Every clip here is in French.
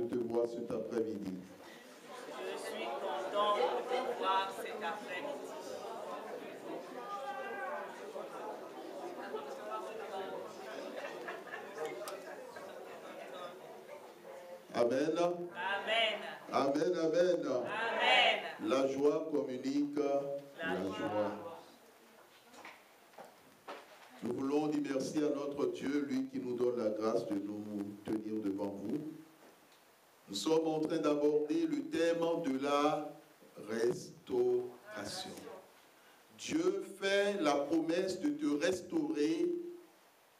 de te voir cet après-midi. Je suis content de te voir cet après-midi. Amen. Amen. Amen, amen. Amen. La joie communique la joie. Nous voulons dire merci à notre Dieu, lui qui nous donne la grâce de nous tenir devant vous. Nous sommes en train d'aborder le thème de la restauration. Dieu fait la promesse de te restaurer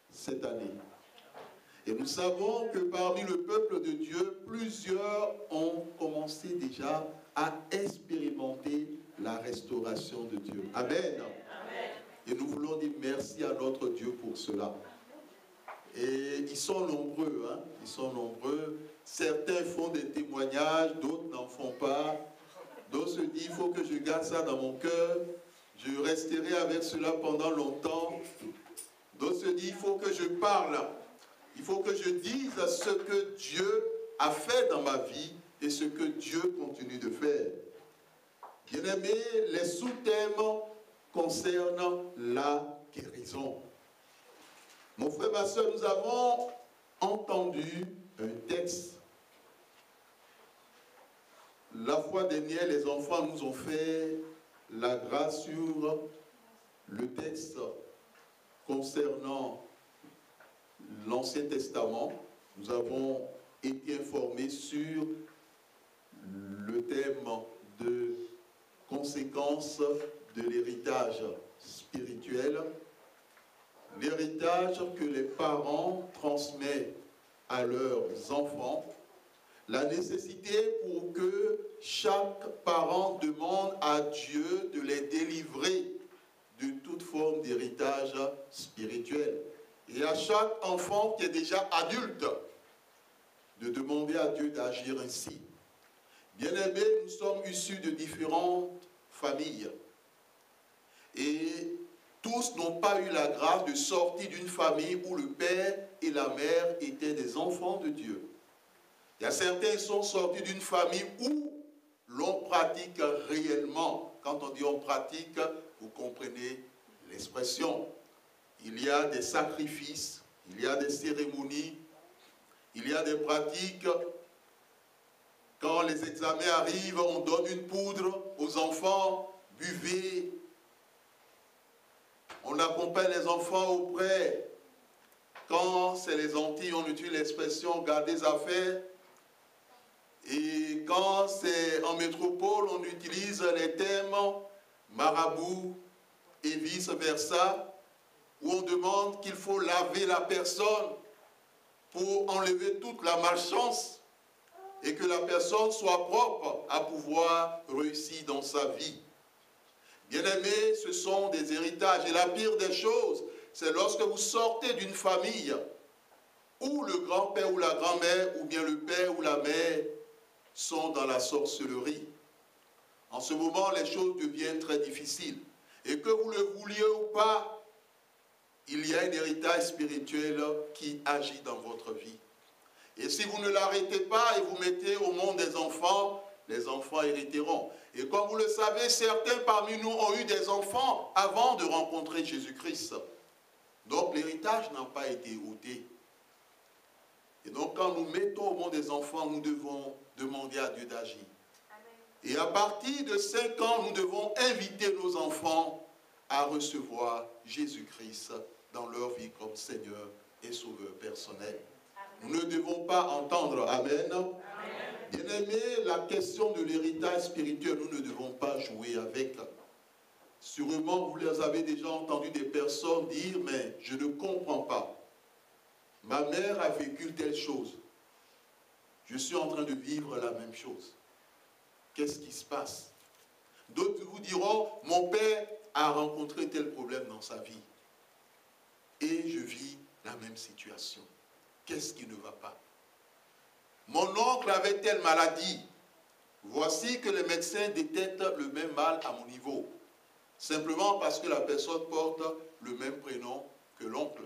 cette année. Et nous savons que parmi le peuple de Dieu, plusieurs ont commencé déjà à expérimenter la restauration de Dieu. Amen. Amen. Et nous voulons dire merci à notre Dieu pour cela. Et ils sont nombreux, hein? Ils sont nombreux. Certains font des témoignages, d'autres n'en font pas. D'autres se disent, il faut que je garde ça dans mon cœur. Je resterai avec cela pendant longtemps. D'autres se disent, il faut que je parle. Il faut que je dise ce que Dieu a fait dans ma vie et ce que Dieu continue de faire. Bien-aimés, les sous-thèmes concernent la guérison. Mon frère, ma soeur, nous avons entendu un texte. La fois dernière, les enfants nous ont fait la grâce sur le texte concernant l'Ancien Testament. Nous avons été informés sur le thème de conséquences de l'héritage spirituel, l'héritage que les parents transmettent à leurs enfants, la nécessité pour que chaque parent demande à Dieu de les délivrer de toute forme d'héritage spirituel. Et à chaque enfant qui est déjà adulte, de demander à Dieu d'agir ainsi. Bien-aimés, nous sommes issus de différentes familles. Et tous n'ont pas eu la grâce de sortir d'une famille où le père et la mère étaient des enfants de Dieu. Il y a certains qui sont sortis d'une famille où l'on pratique réellement. Quand on dit on pratique, vous comprenez l'expression. Il y a des sacrifices, il y a des cérémonies, il y a des pratiques. Quand les examens arrivent, on donne une poudre aux enfants, buvez. On accompagne les enfants auprès. Quand c'est les Antilles, on utilise l'expression garder des affaires. Et quand c'est en métropole, on utilise les termes marabout et vice-versa, où on demande qu'il faut laver la personne pour enlever toute la malchance et que la personne soit propre à pouvoir réussir dans sa vie. Bien-aimés, ce sont des héritages. Et la pire des choses, c'est lorsque vous sortez d'une famille où le grand-père ou la grand-mère, ou bien le père ou la mère, sont dans la sorcellerie. En ce moment, les choses deviennent très difficiles. Et que vous le vouliez ou pas, il y a un héritage spirituel qui agit dans votre vie. Et si vous ne l'arrêtez pas et vous mettez au monde des enfants, les enfants hériteront. Et comme vous le savez, certains parmi nous ont eu des enfants avant de rencontrer Jésus-Christ. Donc l'héritage n'a pas été ôté. Et donc quand nous mettons au monde des enfants, nous devons demander à Dieu d'agir. Et à partir de 5 ans, nous devons inviter nos enfants à recevoir Jésus-Christ dans leur vie comme Seigneur et Sauveur personnel. Nous ne devons pas entendre Amen. Amen. Bien-aimés, la question de l'héritage spirituel, nous ne devons pas jouer avec. Sûrement, vous les avez déjà entendu des personnes dire, mais je ne comprends pas. Ma mère a vécu telle chose. Je suis en train de vivre la même chose. Qu'est-ce qui se passe? D'autres vous diront, mon père a rencontré tel problème dans sa vie. Et je vis la même situation. Qu'est-ce qui ne va pas? Mon oncle avait telle maladie. Voici que les médecins détectent le même mal à mon niveau. Simplement parce que la personne porte le même prénom que l'oncle.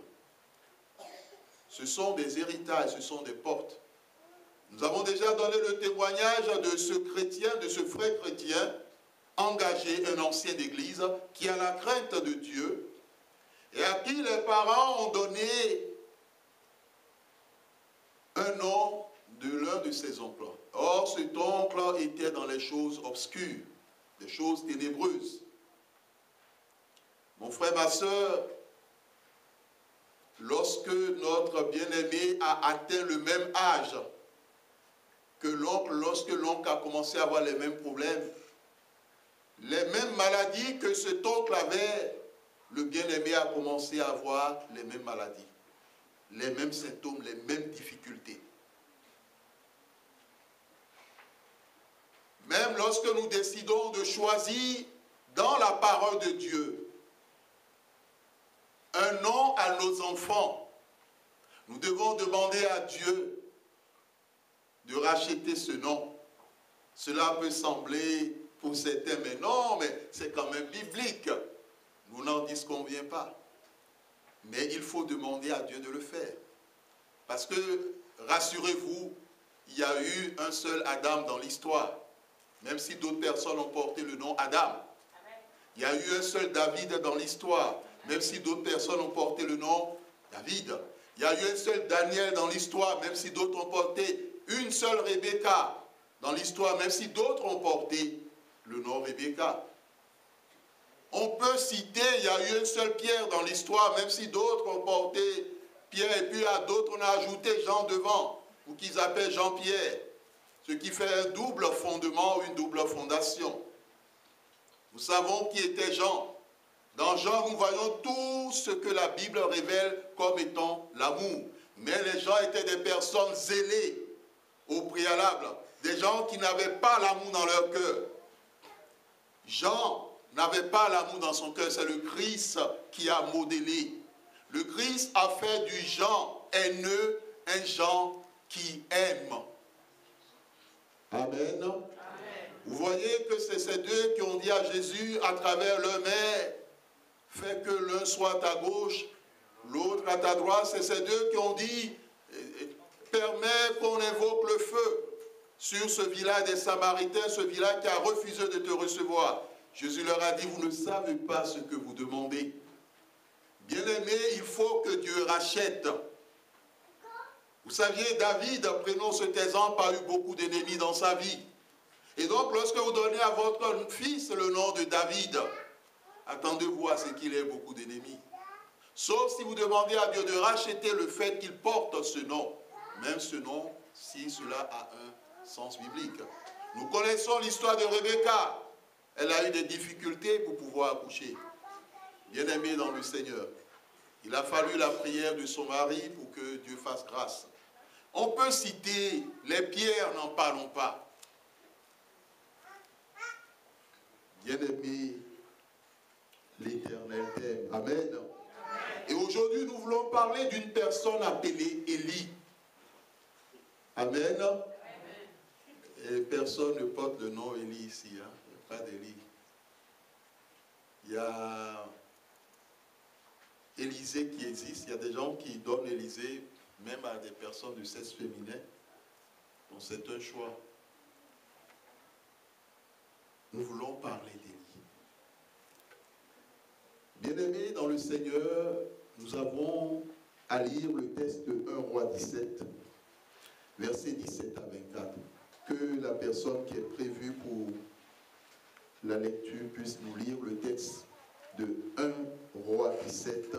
Ce sont des héritages, ce sont des portes. Nous avons déjà donné le témoignage de ce chrétien, de ce frère chrétien, engagé, un ancien d'église, qui a la crainte de Dieu, et à qui les parents ont donné un nom de l'un de ses oncles. Or, cet oncle était dans les choses obscures, les choses ténébreuses. Mon frère, ma soeur, lorsque notre bien-aimé a atteint le même âge que l'oncle, lorsque l'oncle a commencé à avoir les mêmes problèmes, les mêmes maladies que cet oncle avait, le bien-aimé a commencé à avoir les mêmes maladies, les mêmes symptômes, les mêmes difficultés. Même lorsque nous décidons de choisir dans la parole de Dieu un nom à nos enfants, nous devons demander à Dieu de racheter ce nom. Cela peut sembler pour certains, mais non, mais c'est quand même biblique. Nous n'en disconvient pas. Mais il faut demander à Dieu de le faire. Parce que, rassurez-vous, il y a eu un seul Adam dans l'histoire. Même si d'autres personnes ont porté le nom Adam. Il y a eu un seul David dans l'histoire. Même si d'autres personnes ont porté le nom David. Il y a eu un seul Daniel dans l'histoire. Même si d'autres ont porté une seule Rebecca dans l'histoire. Même si d'autres ont porté le nom Rebecca. On peut citer, il y a eu un seul Pierre dans l'histoire. Même si d'autres ont porté Pierre. Et puis à d'autres on a ajouté Jean devant. Ou qu'ils appellent Jean-Pierre. Ce qui fait un double fondement ou une double fondation. Nous savons qui était Jean. Dans Jean, nous voyons tout ce que la Bible révèle comme étant l'amour. Mais les gens étaient des personnes zélées au préalable. Des gens qui n'avaient pas l'amour dans leur cœur. Jean n'avait pas l'amour dans son cœur. C'est le Christ qui a modélé. Le Christ a fait du Jean haineux un Jean qui aime. Amen. Amen. Vous voyez que c'est ces deux qui ont dit à Jésus à travers leur mère, fais que l'un soit à ta gauche, l'autre à ta droite. C'est ces deux qui ont dit, permets qu'on invoque le feu sur ce village des Samaritains, ce village qui a refusé de te recevoir. Jésus leur a dit, vous ne savez pas ce que vous demandez. Bien-aimés, il faut que Dieu rachète. Vous saviez, David, prénom cet exemple, a eu beaucoup d'ennemis dans sa vie. Et donc, lorsque vous donnez à votre fils le nom de David, attendez-vous à ce qu'il ait beaucoup d'ennemis. Sauf si vous demandez à Dieu de racheter le fait qu'il porte ce nom. Même ce nom, si cela a un sens biblique. Nous connaissons l'histoire de Rebecca. Elle a eu des difficultés pour pouvoir accoucher. Bien-aimée dans le Seigneur. Il a fallu la prière de son mari pour que Dieu fasse grâce. On peut citer les pierres, n'en parlons pas. Bien-aimé, l'Éternel t'aime. Amen. Et aujourd'hui, nous voulons parler d'une personne appelée Élie. Amen. Et personne ne porte le nom Élie ici. Hein? Il n'y a pas d'Élie. Il y a Élisée qui existe. Il y a des gens qui donnent Élisée même à des personnes de sexe féminin. Donc c'est un choix. Nous voulons parler d'Élie. Bien-aimés dans le Seigneur, nous avons à lire le texte de 1 Roi 17, versets 17 à 24. Que la personne qui est prévue pour la lecture puisse nous lire le texte de 1 Roi 17,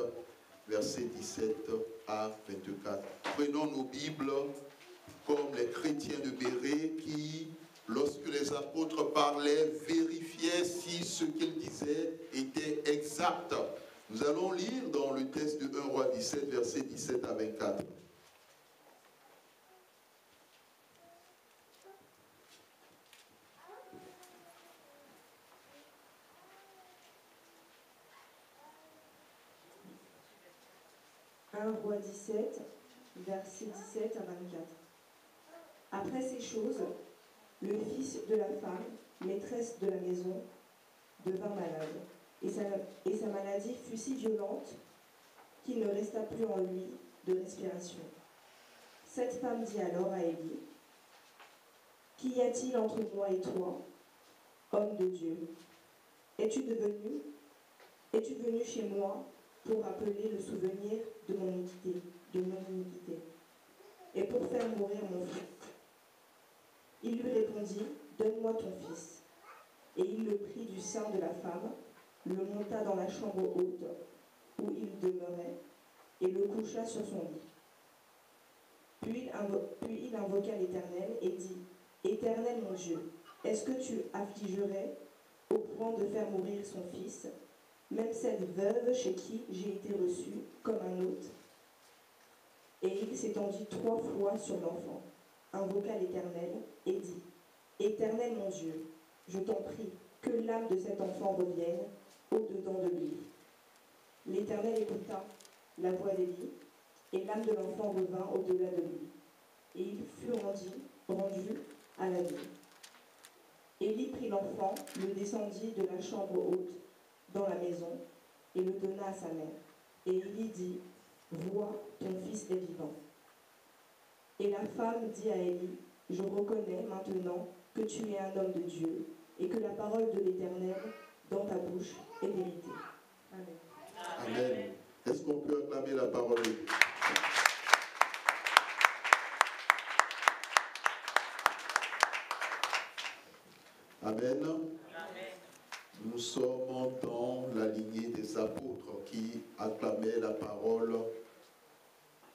versets 17 à 24. Prenons nos Bibles comme les chrétiens de Bérée qui, lorsque les apôtres parlaient, vérifiaient si ce qu'ils disaient était exact. Nous allons lire dans le texte de 1 Roi 17, versets 17 à 24. Roi 17, versets 17 à 24. Après ces choses, le fils de la femme, maîtresse de la maison, devint malade, et sa maladie fut si violente qu'il ne resta plus en lui de respiration. Cette femme dit alors à Élie, Qu'y a-t-il entre moi et toi, homme de Dieu? Es-tu venu chez moi pour rappeler le souvenir de mon iniquité, et pour faire mourir mon fils? Il lui répondit, donne-moi ton fils. Et il le prit du sein de la femme, le monta dans la chambre haute où il demeurait, et le coucha sur son lit. Puis il invoqua l'Éternel et dit, Éternel mon Dieu, est-ce que tu affligerais au point de faire mourir son fils, même cette veuve chez qui j'ai été reçu comme un hôte? Et il s'étendit 3 fois sur l'enfant, invoqua l'Éternel et dit, Éternel mon Dieu, je t'en prie, que l'âme de cet enfant revienne au-dedans de lui. L'Éternel écouta la voix d'Élie, et l'âme de l'enfant revint au-delà de lui, et il fut rendu à la vie. Élie prit l'enfant, le descendit de la chambre haute dans la maison, et le donna à sa mère. Et Élie dit, vois, ton fils est vivant. Et la femme dit à Élie, je reconnais maintenant que tu es un homme de Dieu, et que la parole de l'Éternel dans ta bouche est vérité. Amen. Amen. Est-ce qu'on peut acclamer la parole de Dieu? Amen. Amen. Nous sommes dans la lignée des apôtres qui acclamaient la parole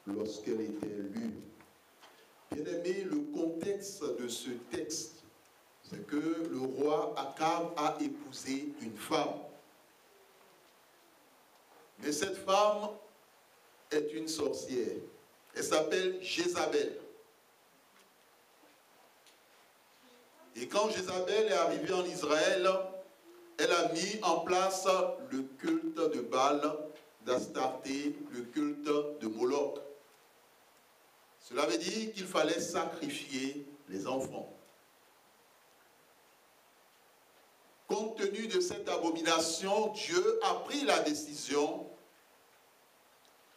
lorsqu'elle était lue. Bien-aimé, le contexte de ce texte, c'est que le roi Akab a épousé une femme. Mais cette femme est une sorcière. Elle s'appelle Jézabel. Et quand Jézabel est arrivée en Israël, elle a mis en place le culte de Baal, d'Astarté, le culte de Moloch. Cela veut dire qu'il fallait sacrifier les enfants. Compte tenu de cette abomination, Dieu a pris la décision,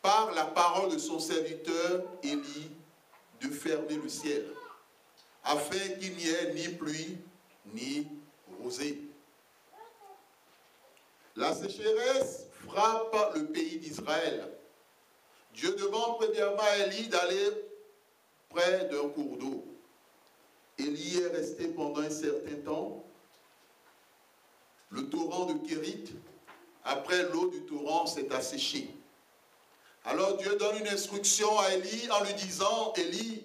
par la parole de son serviteur Élie, de fermer le ciel, afin qu'il n'y ait ni pluie, ni rosée. La sécheresse frappe le pays d'Israël. Dieu demande premièrement à Élie d'aller près d'un cours d'eau. Élie est resté pendant un certain temps. Le torrent de Kérit, après l'eau du torrent s'est asséchée. Alors Dieu donne une instruction à Élie en lui disant, Élie,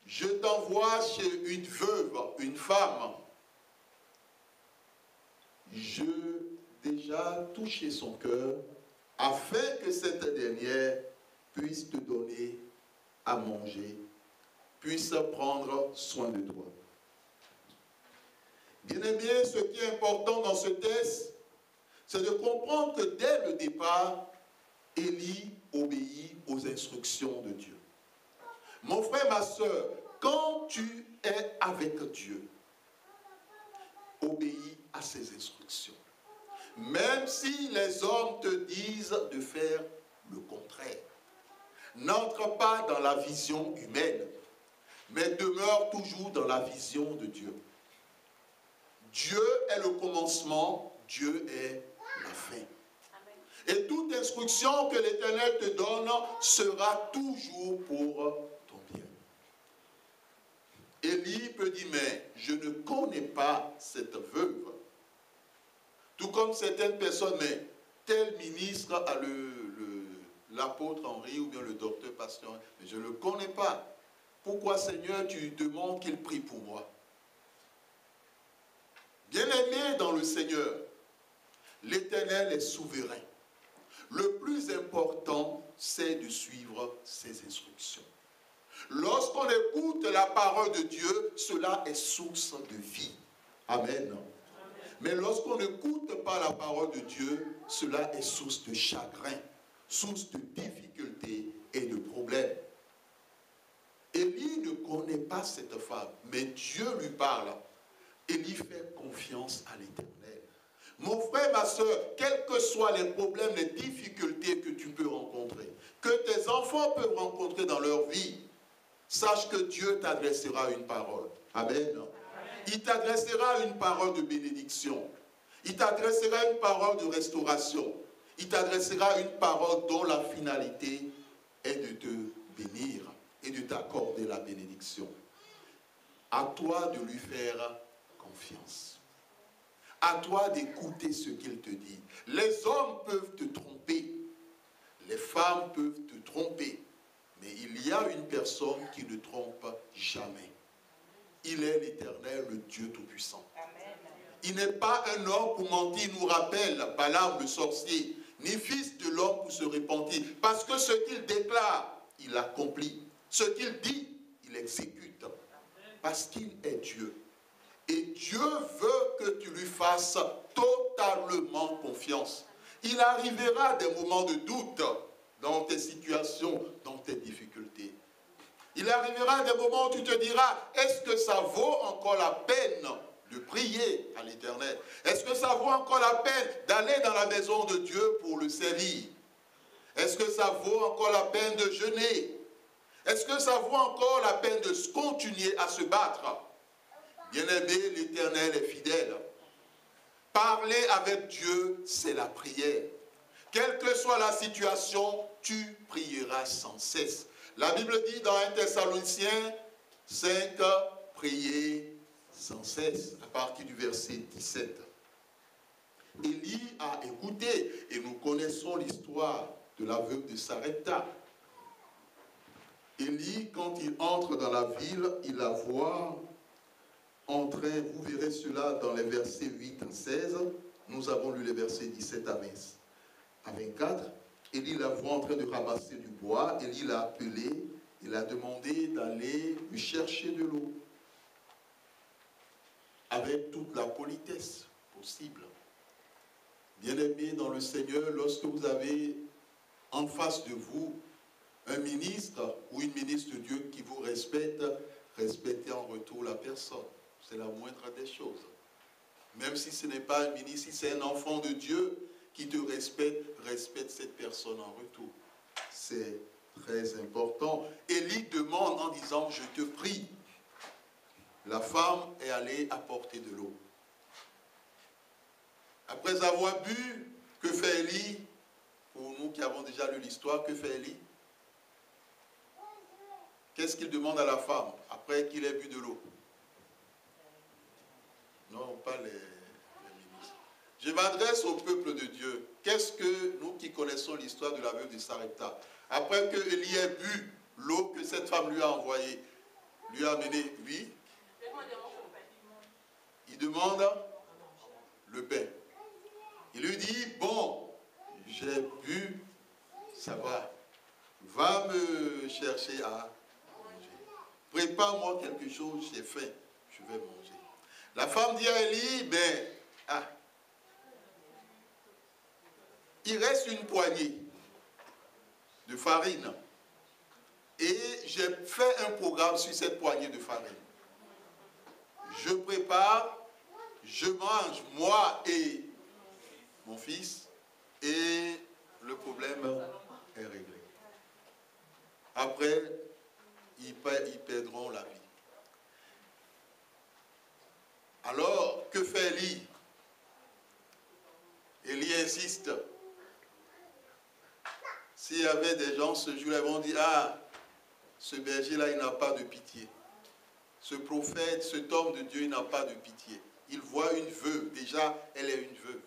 je t'envoie chez une veuve, une femme. Je déjà touché son cœur afin que cette dernière puisse te donner à manger, puisse prendre soin de toi. Bien-aimé, ce qui est important dans ce texte, c'est de comprendre que dès le départ, Élie obéit aux instructions de Dieu. Mon frère, ma soeur, quand tu es avec Dieu, obéis à ses instructions. Même si les hommes te disent de faire le contraire. N'entre pas dans la vision humaine, mais demeure toujours dans la vision de Dieu. Dieu est le commencement, Dieu est la fin. Et toute instruction que l'Éternel te donne sera toujours pour ton bien. Élie peut dire, mais je ne connais pas cette veuve. Tout comme certaines personnes, mais tel ministre a l'apôtre Henri ou bien le docteur Pasteur, mais je ne le connais pas. Pourquoi, Seigneur, tu demandes qu'il prie pour moi? Bien-aimé dans le Seigneur, l'Éternel est souverain. Le plus important, c'est de suivre ses instructions. Lorsqu'on écoute la parole de Dieu, cela est source de vie. Amen. Mais lorsqu'on n'écoute pas la parole de Dieu, cela est source de chagrin, source de difficultés et de problèmes. Élie ne connaît pas cette femme, mais Dieu lui parle. Élie fait confiance à l'Éternel. Mon frère, ma soeur, quels que soient les problèmes, les difficultés que tu peux rencontrer, que tes enfants peuvent rencontrer dans leur vie, sache que Dieu t'adressera une parole. Amen. Il t'adressera une parole de bénédiction. Il t'adressera une parole de restauration. Il t'adressera une parole dont la finalité est de te bénir et de t'accorder la bénédiction. À toi de lui faire confiance. À toi d'écouter ce qu'il te dit. Les hommes peuvent te tromper. Les femmes peuvent te tromper. Mais il y a une personne qui ne trompe jamais. Il est l'Éternel, le Dieu Tout-Puissant. Il n'est pas un homme pour mentir, nous rappelle Balaam le sorcier, ni fils de l'homme pour se repentir. Parce que ce qu'il déclare, il accomplit. Ce qu'il dit, il exécute. Parce qu'il est Dieu. Et Dieu veut que tu lui fasses totalement confiance. Il arrivera des moments de doute dans tes situations, dans tes difficultés. Il arrivera des moments où tu te diras, est-ce que ça vaut encore la peine de prier à l'Éternel? Est-ce que ça vaut encore la peine d'aller dans la maison de Dieu pour le servir? Est-ce que ça vaut encore la peine de jeûner? Est-ce que ça vaut encore la peine de continuer à se battre? Bien-aimé, l'Éternel est fidèle. Parler avec Dieu, c'est la prière. Quelle que soit la situation, tu prieras sans cesse. La Bible dit dans 1 Thessaloniciens 5, priez sans cesse, à partir du verset 17. Élie a écouté, et nous connaissons l'histoire de la veuve de Sarepta. Élie, quand il entre dans la ville, il la voit en train, vous verrez cela dans les versets 8 à 16, nous avons lu les versets 17 à 24, Élie la voit en train de ramasser du bois, Élie l'a appelé, il a demandé d'aller lui chercher de l'eau, avec toute la politesse possible. Bien-aimés dans le Seigneur, lorsque vous avez en face de vous un ministre ou une ministre de Dieu qui vous respecte, respectez en retour la personne. C'est la moindre des choses. Même si ce n'est pas un ministre, si c'est un enfant de Dieu qui te respecte, respecte cette personne en retour. C'est très important. Élie demande en disant, je te prie. La femme est allée apporter de l'eau. Après avoir bu, que fait Élie? Pour nous qui avons déjà lu l'histoire, que fait Élie? Qu'est-ce qu'il demande à la femme après qu'il ait bu de l'eau? Non, pas les ministres. Je m'adresse au peuple de Dieu. Qu'est-ce que nous qui connaissons l'histoire de la veuve de Sarepta, après que Élie ait bu l'eau que cette femme lui a envoyée, lui a amené, oui, il demande le pain. Il lui dit, bon, j'ai bu, ça va me chercher à manger. Prépare-moi quelque chose, j'ai faim, je vais manger. La femme dit à Élie, il reste une poignée de farine. Et j'ai fait un programme sur cette poignée de farine. Je prépare, je mange, moi et mon fils, et le problème est réglé. Après, ils perdront la vie. Alors, que fait Élie? Élie insiste. S'il y avait des gens ce jour-là, ils vont dire, ah, ce berger-là, il n'a pas de pitié. Ce prophète, cet homme de Dieu, il n'a pas de pitié. Il voit une veuve. Déjà, elle est une veuve.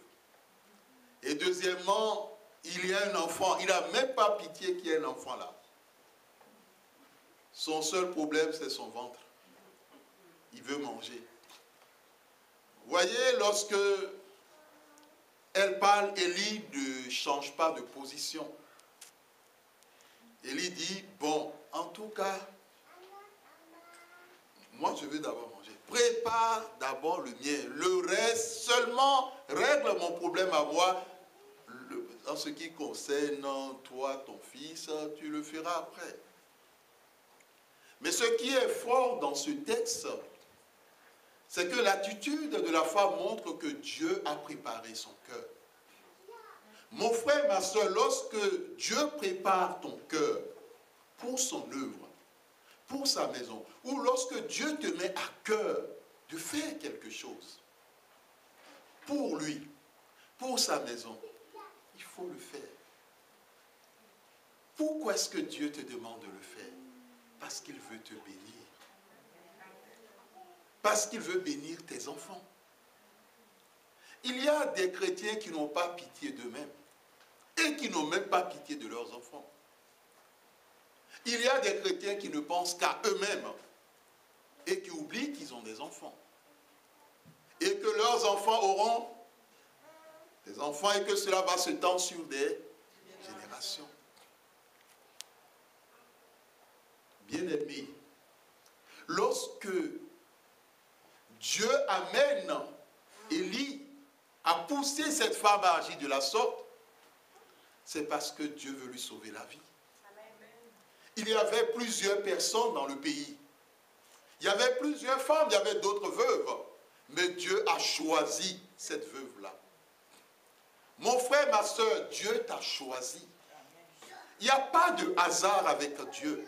Et deuxièmement, il y a un enfant. Il n'a même pas pitié qu'il y ait un enfant là. Son seul problème, c'est son ventre. Il veut manger. Vous voyez, lorsque elle parle, Élie ne change pas de position. Élie dit, bon, en tout cas, moi je veux d'abord manger. Prépare d'abord le mien. Le reste seulement règle mon problème à moi. En ce qui concerne toi, ton fils, tu le feras après. Mais ce qui est fort dans ce texte, c'est que l'attitude de la femme montre que Dieu a préparé son cœur. Mon frère, ma soeur, lorsque Dieu prépare ton cœur pour son œuvre, pour sa maison, ou lorsque Dieu te met à cœur de faire quelque chose pour lui, pour sa maison, il faut le faire. Pourquoi est-ce que Dieu te demande de le faire? Parce qu'il veut te bénir. Parce qu'il veut bénir tes enfants. Il y a des chrétiens qui n'ont pas pitié d'eux-mêmes et qui n'ont même pas pitié de leurs enfants. Il y a des chrétiens qui ne pensent qu'à eux-mêmes et qui oublient qu'ils ont des enfants. Et que leurs enfants auront des enfants et que cela va se tendre sur des générations. Bien-aimés, lorsque Dieu amène Élie à pousser cette femme à agir de la sorte, c'est parce que Dieu veut lui sauver la vie. Il y avait plusieurs personnes dans le pays. Il y avait plusieurs femmes, il y avait d'autres veuves. Mais Dieu a choisi cette veuve-là. Mon frère, ma soeur, Dieu t'a choisi. Il n'y a pas de hasard avec Dieu.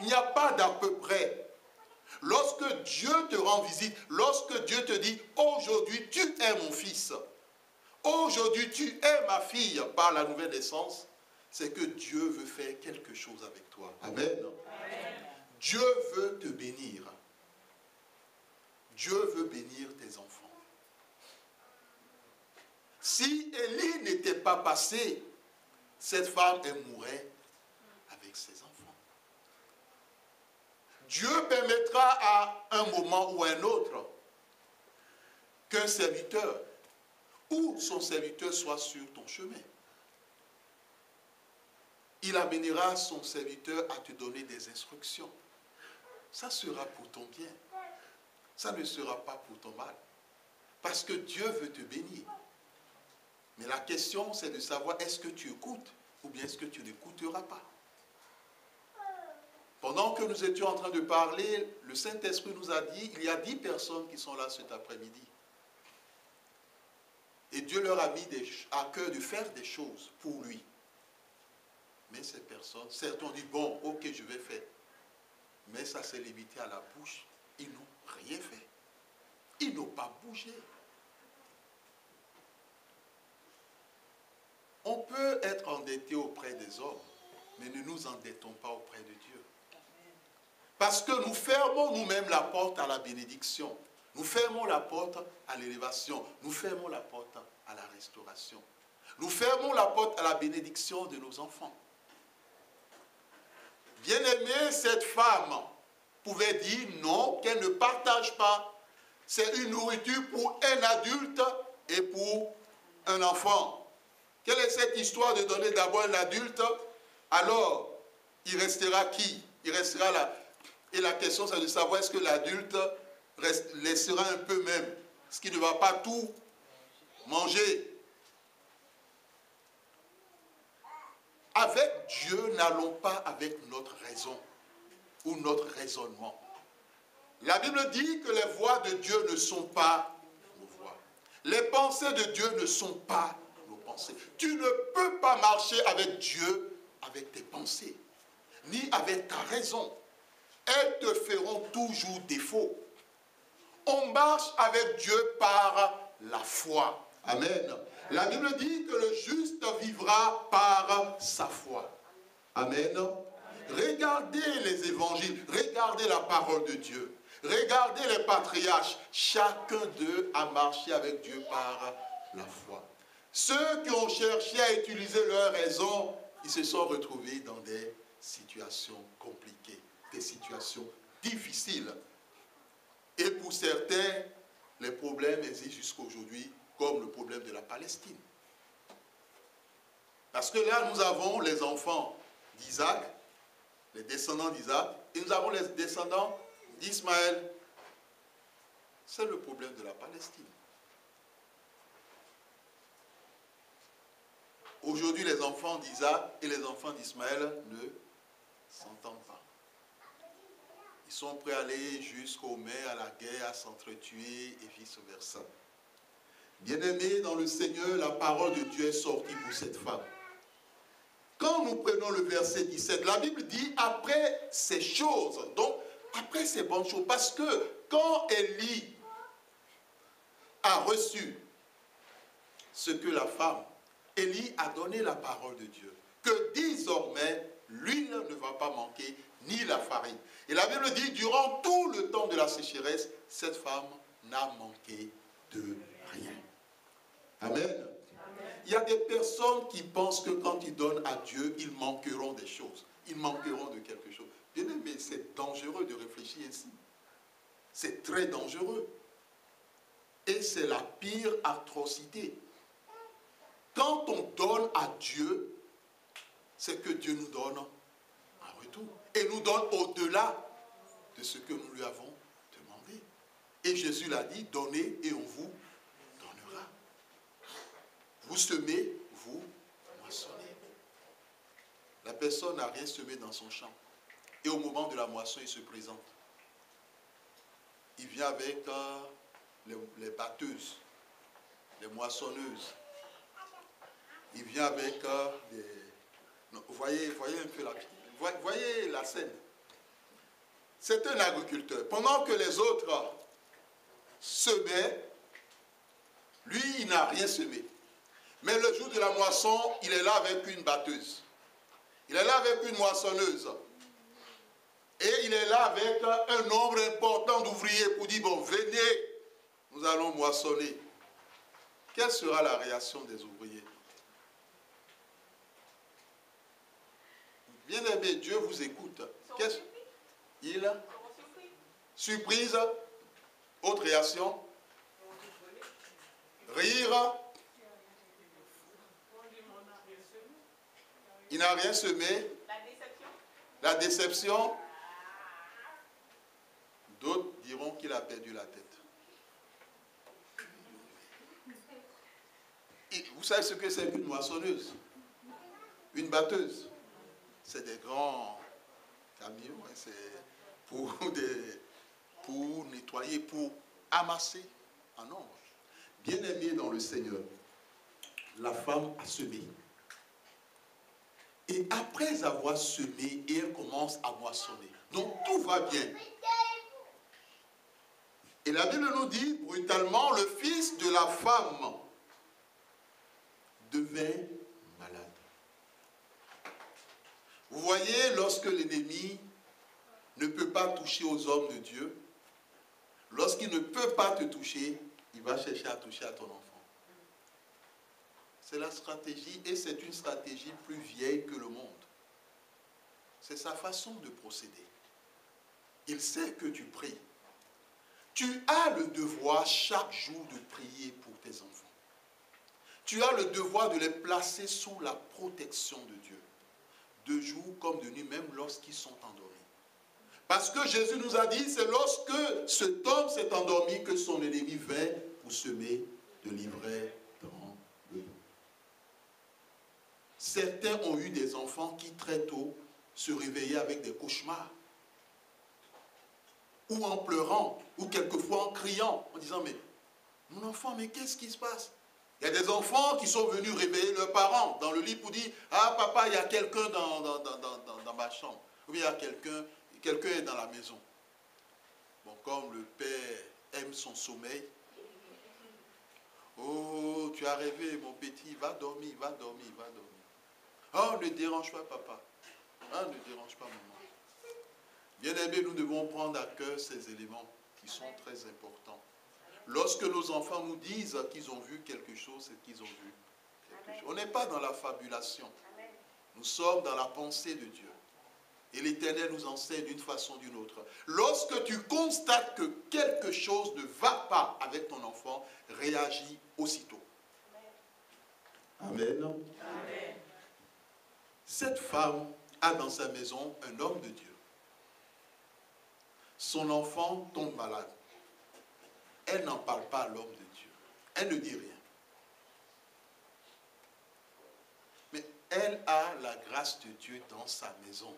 Il n'y a pas d'à peu près. Lorsque Dieu te rend visite, lorsque Dieu te dit, aujourd'hui tu es mon fils, aujourd'hui tu es ma fille par la nouvelle naissance, c'est que Dieu veut faire quelque chose avec toi. Amen. Amen. Dieu veut te bénir. Dieu veut bénir tes enfants. Si Élie n'était pas passé, cette femme, elle mourrait avec ses enfants. Dieu permettra à un moment ou à un autre qu'un serviteur ou son serviteur soit sur ton chemin. Il amènera son serviteur à te donner des instructions. Ça sera pour ton bien. Ça ne sera pas pour ton mal. Parce que Dieu veut te bénir. Mais la question, c'est de savoir est-ce que tu écoutes ou bien est-ce que tu n'écouteras pas. Pendant que nous étions en train de parler, le Saint-Esprit nous a dit, il y a 10 personnes qui sont là cet après-midi. Et Dieu leur a mis à cœur de faire des choses pour lui. Mais ces personnes, certains ont dit, bon, ok, je vais faire. Mais ça s'est limité à la bouche. Ils n'ont rien fait. Ils n'ont pas bougé. On peut être endetté auprès des hommes, mais ne nous endettons pas auprès de Dieu. Parce que nous fermons nous-mêmes la porte à la bénédiction. Nous fermons la porte à l'élévation. Nous fermons la porte à la restauration. Nous fermons la porte à la bénédiction de nos enfants. Bien-aimée, cette femme pouvait dire non, qu'elle ne partage pas. C'est une nourriture pour un adulte et pour un enfant. Quelle est cette histoire de donner d'abord un adulte? Alors, il restera qui? Il restera là. Et la question, c'est de savoir est-ce que l'adulte laissera un peu même, est-ce qu'il ne va pas tout manger. Avec Dieu, n'allons pas avec notre raison ou notre raisonnement. La Bible dit que les voies de Dieu ne sont pas nos voies. Les pensées de Dieu ne sont pas nos pensées. Tu ne peux pas marcher avec Dieu avec tes pensées, ni avec ta raison. Elles te feront toujours défaut. On marche avec Dieu par la foi. Amen. La Bible dit que le juste vivra par sa foi. Amen. Regardez les évangiles, regardez la parole de Dieu, regardez les patriarches. Chacun d'eux a marché avec Dieu par la foi. Ceux qui ont cherché à utiliser leur raison, ils se sont retrouvés dans des situations compliquées, des situations difficiles. Et pour certains, les problèmes existent jusqu'à aujourd'hui, comme le problème de la Palestine. Parce que là, nous avons les enfants d'Isaac, les descendants d'Isaac, et nous avons les descendants d'Ismaël. C'est le problème de la Palestine. Aujourd'hui, les enfants d'Isaac et les enfants d'Ismaël ne s'entendent pas. Ils sont prêts à aller jusqu'aux mers, à la guerre, à s'entretuer et vice-versa. Bien-aimés dans le Seigneur, la parole de Dieu est sortie pour cette femme. quand nous prenons le verset 17, la Bible dit après ces choses, donc après ces bonnes choses, parce que quand Élie a reçu ce que la femme, Élie a donné la parole de Dieu, que désormais l'huile ne va pas manquer, ni la farine. Et la Bible dit, durant tout le temps de la sécheresse, cette femme n'a manqué de rien. Amen. Il y a des personnes qui pensent que quand ils donnent à Dieu, ils manqueront des choses. Ils manqueront de quelque chose. Bien aimé, c'est dangereux de réfléchir ainsi. C'est très dangereux. Et c'est la pire atrocité. Quand on donne à Dieu, c'est que Dieu nous donne un retour. Et nous donne au-delà de ce que nous lui avons demandé. Et Jésus l'a dit, donnez et on vous donnera. Vous semez, vous moissonnez. La personne n'a rien semé dans son champ. Et au moment de la moisson, il se présente. Il vient avec les batteuses, les moissonneuses. Il vient avec des... Non, voyez un peu voyez la scène. C'est un agriculteur. Pendant que les autres semaient, lui, il n'a rien semé. Mais le jour de la moisson, il est là avec une batteuse. Il est là avec une moissonneuse. Et il est là avec un nombre important d'ouvriers pour dire, bon, venez, nous allons moissonner. Quelle sera la réaction des ouvriers? Bien aimé, Dieu vous écoute. Il surprise, autre réaction, rire, il n'a rien semé, la déception, d'autres diront qu'il a perdu la tête. Et vous savez ce que c'est qu'une moissonneuse, une batteuse? C'est des grands camions, hein, c'est pour nettoyer, pour amasser en nombre. Bien aimé dans le Seigneur, la femme a semé. Et après avoir semé, elle commence à moissonner. Donc tout va bien. Et la Bible nous dit brutalement, le fils de la femme devint malade. Vous voyez, lorsque l'ennemi ne peut pas toucher aux hommes de Dieu, lorsqu'il ne peut pas te toucher, il va chercher à toucher à ton enfant. C'est la stratégie, et c'est une stratégie plus vieille que le monde. C'est sa façon de procéder. Il sait que tu pries. Tu as le devoir chaque jour de prier pour tes enfants. Tu as le devoir de les placer sous la protection de Dieu. De jour comme de nuit, même lorsqu'ils sont endormis. Parce que Jésus nous a dit, c'est lorsque cet homme s'est endormi que son ennemi vint pour semer de l'ivraie dans le dos. Certains ont eu des enfants qui très tôt se réveillaient avec des cauchemars. Ou en pleurant, ou quelquefois en criant, en disant, mais mon enfant, mais qu'est-ce qui se passe? Il y a des enfants qui sont venus réveiller leurs parents dans le lit pour dire, ah papa, il y a quelqu'un dans ma chambre. Ou bien il y a quelqu'un est dans la maison. Bon, comme le père aime son sommeil, oh, tu as rêvé, mon petit, va dormir, va dormir, va dormir. Oh, ne dérange pas papa. Ah, ne dérange pas maman. Bien aimé, nous devons prendre à cœur ces éléments qui sont très importants. Lorsque nos enfants nous disent qu'ils ont vu quelque chose, c'est qu'ils ont vu quelque chose. On n'est pas dans la fabulation. Nous sommes dans la pensée de Dieu. Et l'Éternel nous enseigne d'une façon ou d'une autre. Lorsque tu constates que quelque chose ne va pas avec ton enfant, réagis aussitôt. Amen. Amen. Cette femme a dans sa maison un homme de Dieu. Son enfant tombe malade. Elle n'en parle pas à l'homme de Dieu. Elle ne dit rien. Mais elle a la grâce de Dieu dans sa maison.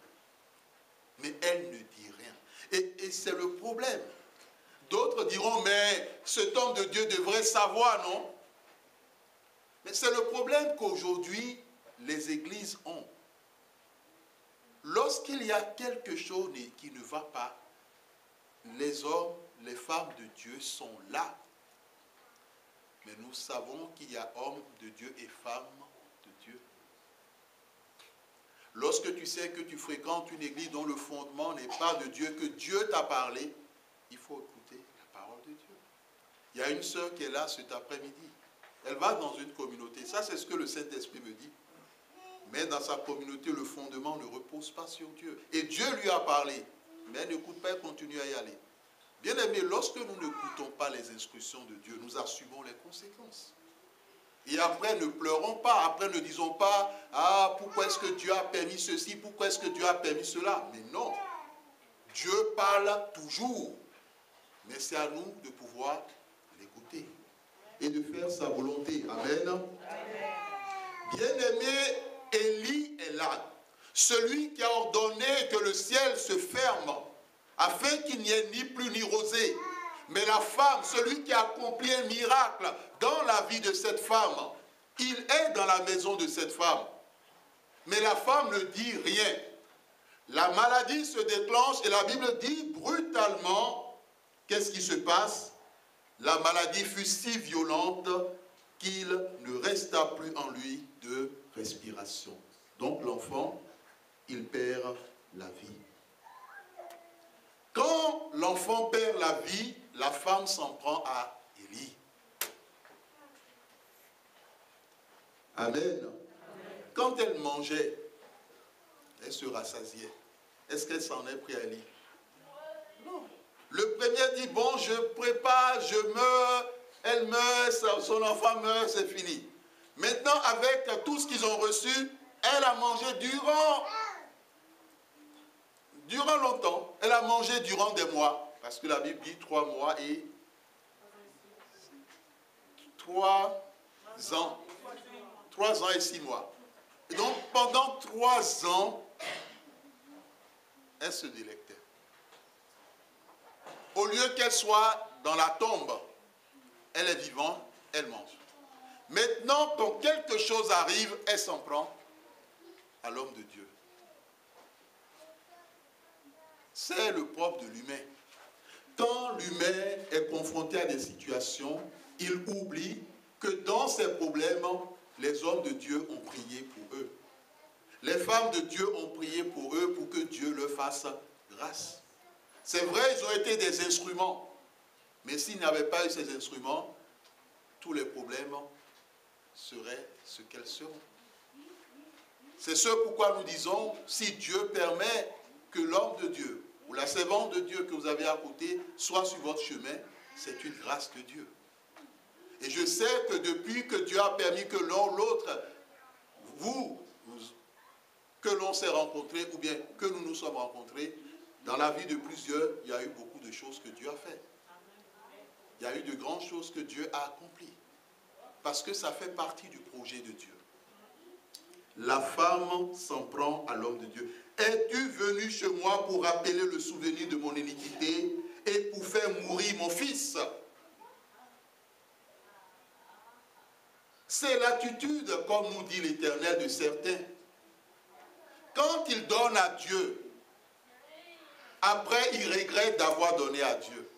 Mais elle ne dit rien. Et c'est le problème. D'autres diront, mais cet homme de Dieu devrait savoir, non? Mais c'est le problème qu'aujourd'hui, les églises ont. lorsqu'il y a quelque chose qui ne va pas, les hommes, les femmes de Dieu sont là. Mais nous savons qu'il y a hommes de Dieu et femmes de Dieu. Lorsque tu sais que tu fréquentes une église dont le fondement n'est pas de Dieu, que Dieu t'a parlé, il faut écouter la parole de Dieu. Il y a une sœur qui est là cet après-midi. Elle va dans une communauté. Ça, c'est ce que le Saint-Esprit me dit. Mais dans sa communauté, le fondement ne repose pas sur Dieu. Et Dieu lui a parlé. Mais elle n'écoute pas, elle continue à y aller. Bien aimé, lorsque nous n'écoutons pas les instructions de Dieu, nous assumons les conséquences. Et après, ne pleurons pas. Après, ne disons pas, ah, pourquoi est-ce que Dieu a permis ceci? Pourquoi est-ce que Dieu a permis cela? Mais non. Dieu parle toujours. Mais c'est à nous de pouvoir l'écouter et de faire sa volonté. Amen. Bien-aimé, Élie est là. Celui qui a ordonné que le ciel se ferme afin qu'il n'y ait ni pluie ni rosée. Mais la femme, celui qui a accompli un miracle dans la vie de cette femme, il est dans la maison de cette femme. Mais la femme ne dit rien. La maladie se déclenche et la Bible dit brutalement, qu'est-ce qui se passe? La maladie fut si violente qu'il ne resta plus en lui de respiration. Donc l'enfant, il perd la vie. Quand l'enfant perd la vie, la femme s'en prend à Élie. Amen. Quand elle mangeait, elle se rassasiait. Est-ce qu'elle s'en est pris à Élie? Non. Le premier dit, bon, je prépare, je meurs, elle meurt, son enfant meurt, c'est fini. Maintenant, avec tout ce qu'ils ont reçu, elle a mangé durant longtemps. Elle a mangé durant des mois. Parce que la Bible dit 3 mois et 3 ans. 3 ans et 6 mois. Et donc, pendant 3 ans, elle se délectait. Au lieu qu'elle soit dans la tombe, elle est vivante, elle mange. Maintenant, quand quelque chose arrive, elle s'en prend à l'homme de Dieu. C'est le propre de l'humain. Quand l'humain est confronté à des situations, il oublie que dans ces problèmes, les hommes de Dieu ont prié pour eux. Les femmes de Dieu ont prié pour eux pour que Dieu leur fasse grâce. C'est vrai, ils ont été des instruments. Mais s'ils n'avaient pas eu ces instruments, tous les problèmes seraient ce qu'elles seront. C'est ce pourquoi nous disons, si Dieu permet que l'homme de Dieu ou la servante de Dieu que vous avez à côté soit sur votre chemin, c'est une grâce de Dieu. Et je sais que depuis que Dieu a permis que l'un ou l'autre, que l'on s'est rencontrés ou bien que nous nous sommes rencontrés, dans la vie de plusieurs, il y a eu beaucoup de choses que Dieu a fait. Il y a eu de grandes choses que Dieu a accomplies. Parce que ça fait partie du projet de Dieu. La femme s'en prend à l'homme de Dieu. Es-tu venu chez moi pour rappeler le souvenir de mon iniquité et pour faire mourir mon fils? C'est l'attitude, comme nous dit l'Éternel, de certains. Quand ils donnent à Dieu, après ils regrettent d'avoir donné à Dieu.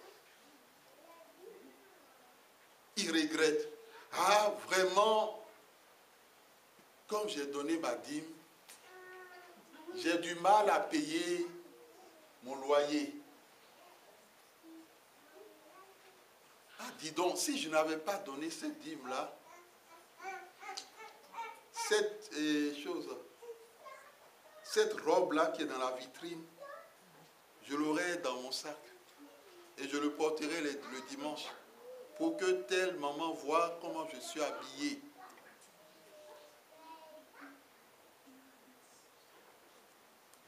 Ils regrettent. Ah, vraiment, comme j'ai donné ma dîme, j'ai du mal à payer mon loyer. Ah, dis donc, si je n'avais pas donné cette dîme-là, cette robe-là qui est dans la vitrine, je l'aurai dans mon sac et je le porterai le dimanche pour que telle maman voit comment je suis habillé.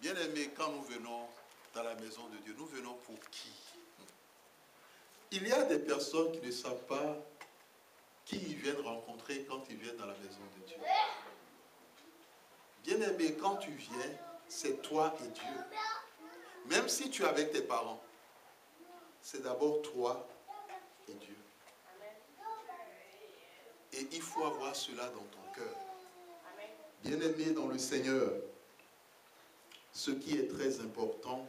Bien-aimés, quand nous venons dans la maison de Dieu, nous venons pour qui? Il y a des personnes qui ne savent pas qui ils viennent rencontrer quand ils viennent dans la maison de Dieu. Bien-aimé, quand tu viens, c'est toi et Dieu. Même si tu es avec tes parents, c'est d'abord toi et Dieu. Et il faut avoir cela dans ton cœur. Bien-aimé dans le Seigneur, ce qui est très important,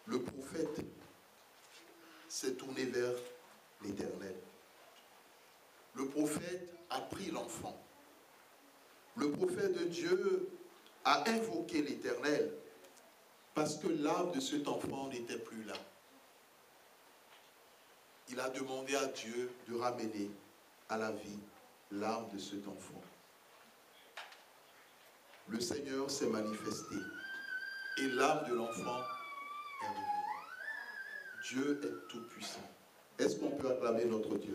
le prophète s'est tourné vers l'Éternel. Le prophète a pris l'enfant. Le prophète de Dieu a invoqué l'Éternel parce que l'âme de cet enfant n'était plus là. Il a demandé à Dieu de ramener à la vie l'âme de cet enfant. Le Seigneur s'est manifesté et l'âme de l'enfant est revenue. Dieu est tout-puissant. Est-ce qu'on peut acclamer notre Dieu?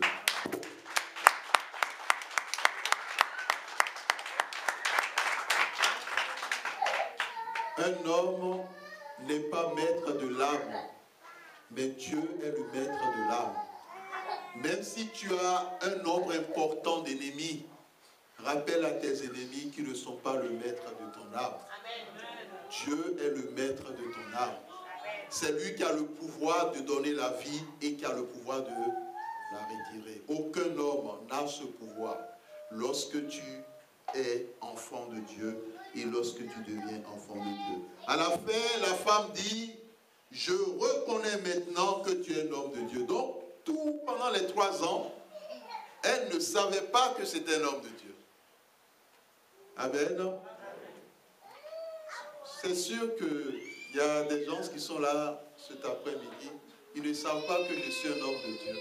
Un homme n'est pas maître de l'âme, mais Dieu est le maître de l'âme. Même si tu as un nombre important d'ennemis, rappelle à tes ennemis qui ne sont pas le maître de ton âme. Dieu est le maître de ton âme. C'est lui qui a le pouvoir de donner la vie et qui a le pouvoir de la retirer. Aucun homme n'a ce pouvoir. Lorsque tu es enfant de Dieu et lorsque tu deviens enfant de Dieu. À la fin, la femme dit, je reconnais maintenant que tu es un homme de Dieu. Donc, tout pendant les 3 ans, elle ne savait pas que c'était un homme de Dieu. Amen. C'est sûr qu'il y a des gens qui sont là cet après-midi, ils ne savent pas que je suis un homme de Dieu.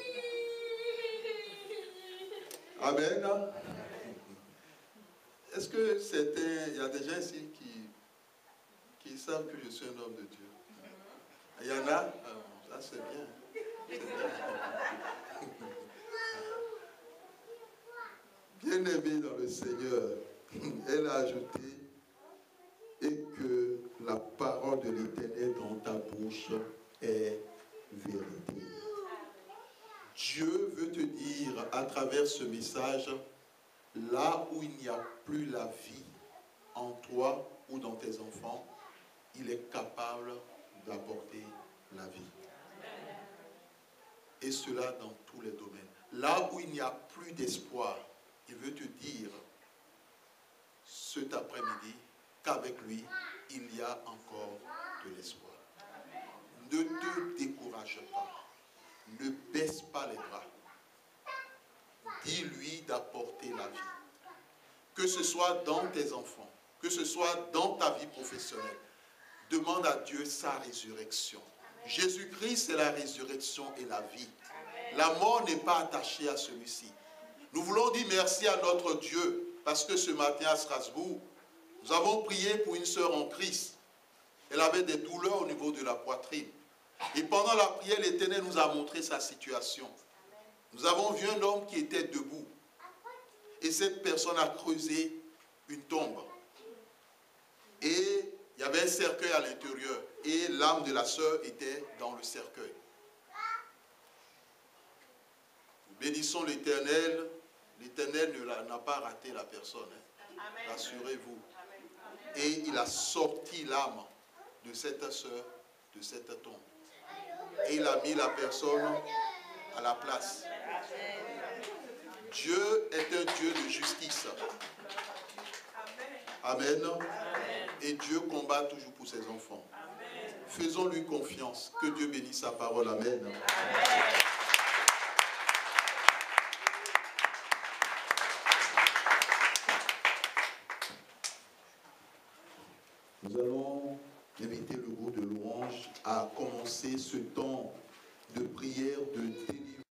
Amen. Est-ce que il y a des gens ici qui savent que je suis un homme de Dieu? Il y en a? Ça c'est bien. Bien-aimé dans le Seigneur, elle a ajouté, et que la parole de l'Éternel dans ta bouche est vérité. Dieu veut te dire à travers ce message, là où il n'y a plus la vie en toi ou dans tes enfants, il est capable d'apporter la vie. Et cela dans tous les domaines. Là où il n'y a plus d'espoir, il veut te dire cet après-midi qu'avec lui, il y a encore de l'espoir. Ne te décourage pas. Ne baisse pas les bras. Dis-lui d'apporter la vie. Que ce soit dans tes enfants, que ce soit dans ta vie professionnelle. Demande à Dieu sa résurrection. Jésus-Christ est la résurrection et la vie. La mort n'est pas attachée à celui-ci. Nous voulons dire merci à notre Dieu parce que ce matin à Strasbourg, nous avons prié pour une sœur en Christ. Elle avait des douleurs au niveau de la poitrine. Et pendant la prière, l'Éternel nous a montré sa situation. Nous avons vu un homme qui était debout. Et cette personne a creusé une tombe. Et il y avait un cercueil à l'intérieur. Et l'âme de la sœur était dans le cercueil. Nous bénissons l'Éternel. L'Éternel n'a pas raté la personne. Rassurez-vous. Et il a sorti l'âme de cette sœur, de cette tombe. Et il a mis la personne à la place. Dieu est un Dieu de justice. Amen. Et Dieu combat toujours pour ses enfants. Faisons-lui confiance. Que Dieu bénisse sa parole. Amen. Nous allons inviter le groupe de louange à commencer ce temps de prière, de délivrance.